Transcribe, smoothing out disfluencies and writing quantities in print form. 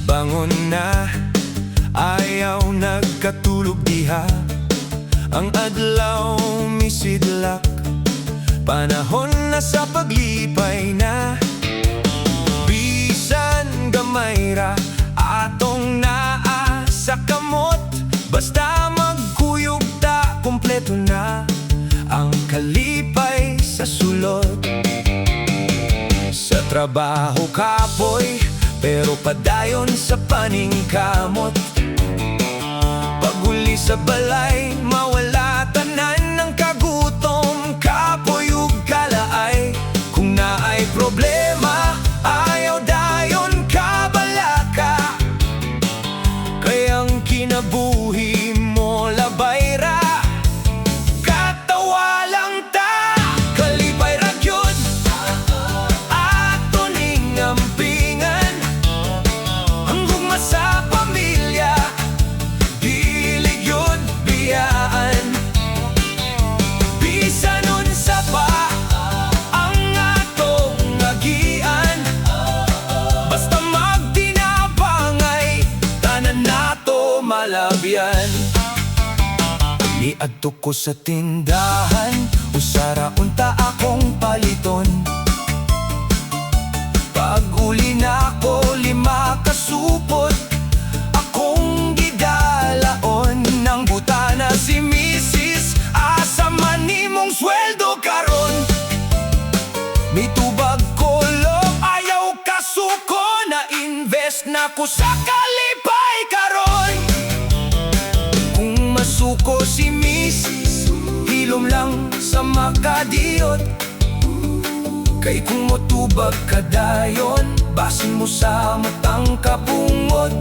Bangon na, ayaw nagkatulog diha. Ang adlaw misidlak, panahon na sa paglipay na. Bisan gamay ra atong naa sa kamot, basta magkuyog ta, kompleto na ang kalipay sa sulod. Sa trabaho kapoy, pero padayon sa paningkamot. Pag-uli sa balay, mawala tanan ng kagutom. Kapoy ug kalaay, kung naay problema, ayaw dayon kabalaka. Kayang kinabuhi mo labay ra, katawa lang ta. Kalipay ra gyud ato ning ampingan, ang gugma sa pamilya, dili gyud biyaan. Bisan unsa pa ang atong agian, basta magtinabangay, tanan nato malabyan. Niadto ko sa tindahan, usara unta akong paliton. Pag-uli na ko, 5 kasupot akong gidalaon. Nang butana si Mrs. Asa man nimong sweldo karon. Mitubag ko lo, ayaw kasuko, na invest na ko sa kalipay karon. Kung masuko si Mrs., hilom lang sa makadiyot. Kay kung motubag ka dayon, basin mo sa matang kapungot.